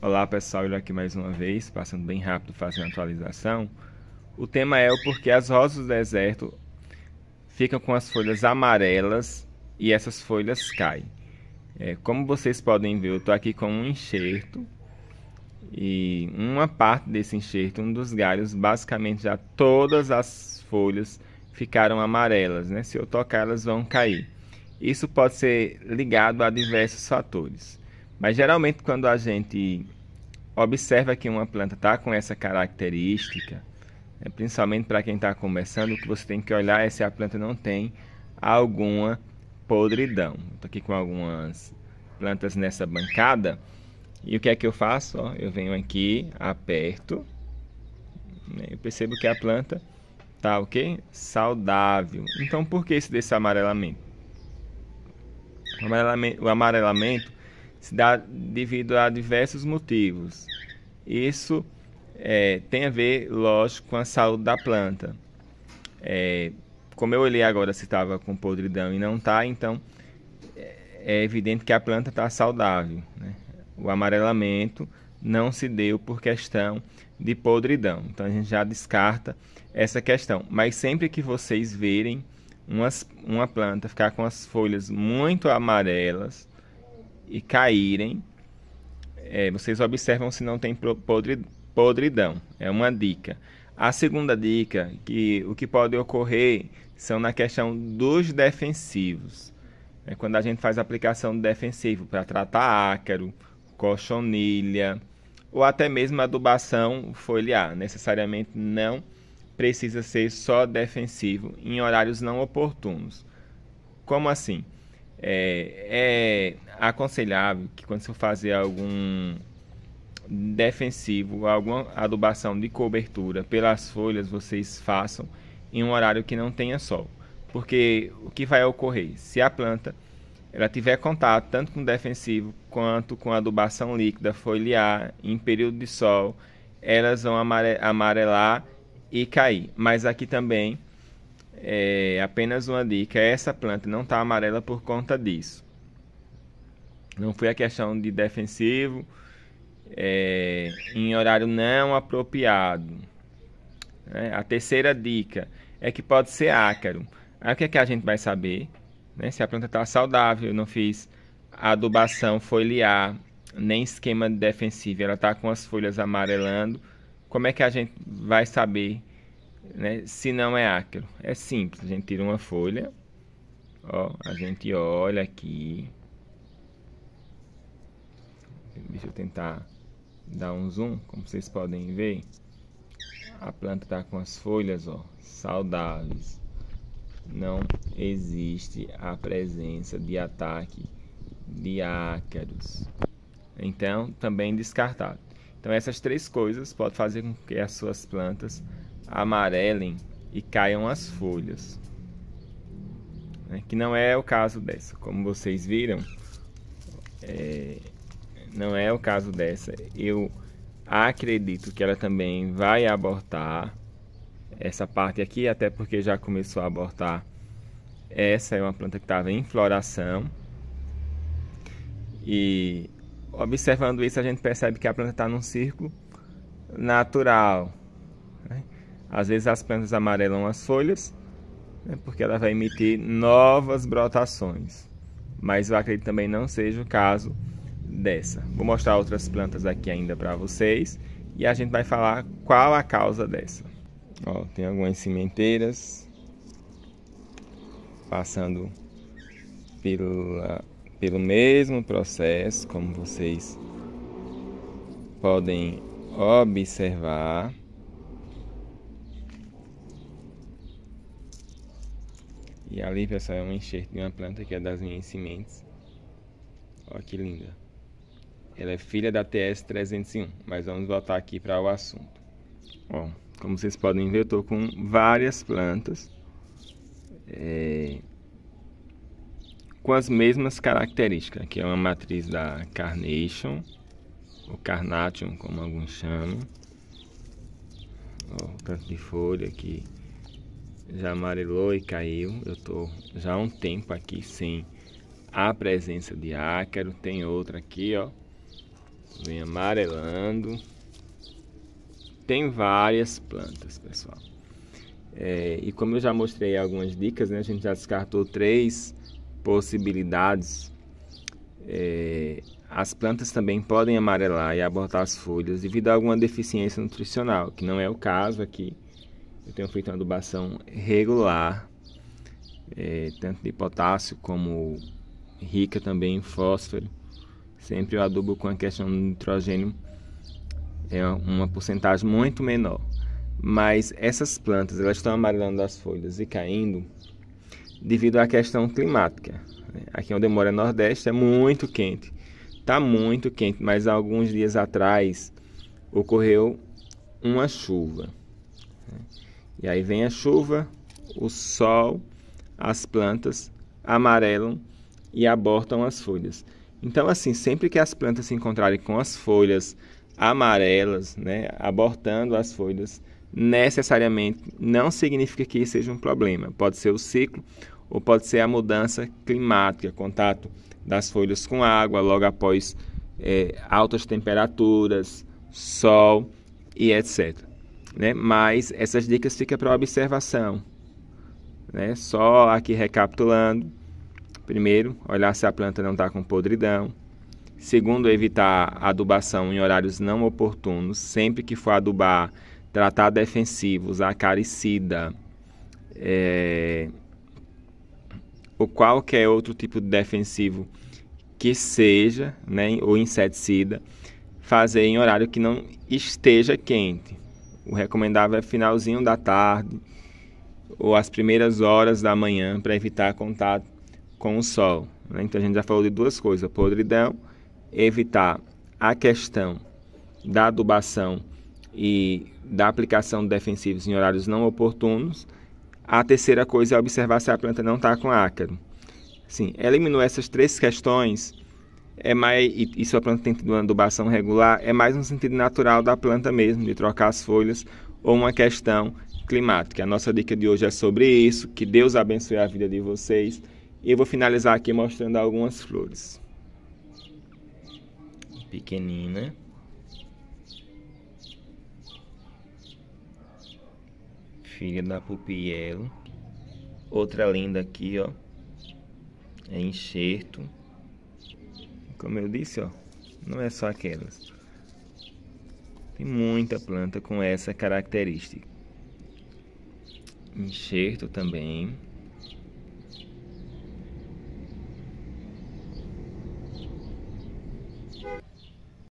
Olá pessoal, eu aqui mais uma vez, passando bem rápido, fazendo a atualização. O tema é o porquê as rosas do deserto ficam com as folhas amarelas e essas folhas caem. Como vocês podem ver, eu estou aqui com um enxerto e uma parte desse enxerto, um dos galhos, basicamente já todas as folhas ficaram amarelas, né? Se eu tocar, elas vão cair. Isso pode ser ligado a diversos fatores. Mas geralmente quando a gente observa que uma planta está com essa característica, principalmente para quem está começando, o que você tem que olhar é se a planta não tem alguma podridão. Estou aqui com algumas plantas nessa bancada e o que é que eu faço? Eu venho aqui, aperto, né? Eu percebo que a planta está saudável. Então por que desse amarelamento? O amarelamento se dá devido a diversos motivos. Isso tem a ver, lógico, com a saúde da planta. Como eu olhei agora se estava com podridão e não está, então é evidente que a planta está saudável, né? O amarelamento não se deu por questão de podridão. Então a gente já descarta essa questão. Mas sempre que vocês verem uma planta ficar com as folhas muito amarelas e caírem, vocês observam se não tem podridão. É uma dica. A segunda dica, o que pode ocorrer são na questão dos defensivos. Quando a gente faz aplicação de defensivo para tratar ácaro, cochonilha ou até mesmo adubação foliar, necessariamente não precisa ser só defensivo em horários não oportunos. Como assim? É aconselhável que quando você for fazer algum defensivo, alguma adubação de cobertura pelas folhas, vocês façam em um horário que não tenha sol. Porque o que vai ocorrer? Se a planta ela tiver contato tanto com defensivo quanto com adubação líquida foliar em período de sol, elas vão amarelar e cair. Mas aqui também apenas uma dica, essa planta não está amarela por conta disso. Não foi a questão de defensivo em horário não apropriado. A terceira dica é que pode ser ácaro. Aí o que é que a gente vai saber? Se a planta está saudável, eu não fiz adubação foliar, nem esquema de defensivo, ela está com as folhas amarelando, como é que a gente vai saber, se não é ácaro? É simples, a gente tira uma folha, a gente olha aqui, deixa eu tentar dar um zoom, como vocês podem ver, a planta está com as folhas saudáveis, não existe a presença de ataque de ácaros, então também descartado. Então essas três coisas podem fazer com que as suas plantas amarelem e caiam as folhas, que não é o caso dessa. Como vocês viram, não é o caso dessa. Eu acredito que ela também vai abortar essa parte aqui, até porque já começou a abortar. Essa é uma planta que estava em floração e observando isso a gente percebe que a planta está num círculo natural, Às vezes as plantas amarelam as folhas, porque ela vai emitir novas brotações, mas eu acredito também não seja o caso dessa. Vou mostrar outras plantas aqui ainda para vocês e a gente vai falar qual a causa dessa. Tem algumas sementeiras passando pelo mesmo processo, como vocês podem observar. E ali, pessoal, é um enxerto de uma planta que é das minhas sementes. Olha que linda. Ela é filha da TS301, mas vamos voltar aqui para o assunto. Como vocês podem ver, eu estou com várias plantas com as mesmas características. Aqui é uma matriz da Carnation, ou Carnation, como alguns chamam. Tanto de folha que já amarelou e caiu. Eu estou já há um tempo aqui sem a presença de ácaro. Tem outra aqui, Vem amarelando. Tem várias plantas, pessoal. E como eu já mostrei algumas dicas, né, a gente já descartou 3 possibilidades. As plantas também podem amarelar e abortar as folhas devido a alguma deficiência nutricional, que não é o caso aqui. Eu tenho feito uma adubação regular, tanto de potássio como rica também em fósforo. Sempre eu adubo com a questão do nitrogênio, é uma porcentagem muito menor. Mas essas plantas, elas estão amarelando as folhas e caindo devido à questão climática. Aqui onde eu moro, no Nordeste, é muito quente. Está muito quente, mas há alguns dias atrás ocorreu uma chuva. E aí vem a chuva, o sol, as plantas amarelam e abortam as folhas. Então, assim, sempre que as plantas se encontrarem com as folhas amarelas, né, abortando as folhas, necessariamente não significa que isso seja um problema. Pode ser o ciclo ou pode ser a mudança climática, contato das folhas com água logo após altas temperaturas, sol e etc. Né? Mas essas dicas ficam para observação. Né? Só aqui recapitulando. Primeiro, olhar se a planta não está com podridão. Segundo, evitar adubação em horários não oportunos. Sempre que for adubar, tratar defensivos, acaricida, ou qualquer outro tipo de defensivo que seja, né, ou inseticida, fazer em horário que não esteja quente. O recomendável é finalzinho da tarde ou as primeiras horas da manhã para evitar contato com o sol. Né? Então a gente já falou de 2 coisas: podridão, evitar a questão da adubação e da aplicação de defensivos em horários não oportunos. A terceira coisa é observar se a planta não está com ácaro. Sim, eliminou essas 3 questões, e se a planta tem tido uma adubação regular, é mais no sentido natural da planta mesmo, de trocar as folhas, ou uma questão climática. A nossa dica de hoje é sobre isso. Que Deus abençoe a vida de vocês. E eu vou finalizar aqui mostrando algumas flores. Pequenina. Filha da Pupielo. Outra linda aqui, ó. É enxerto. Como eu disse, ó, não é só aquelas. Tem muita planta com essa característica. Enxerto também.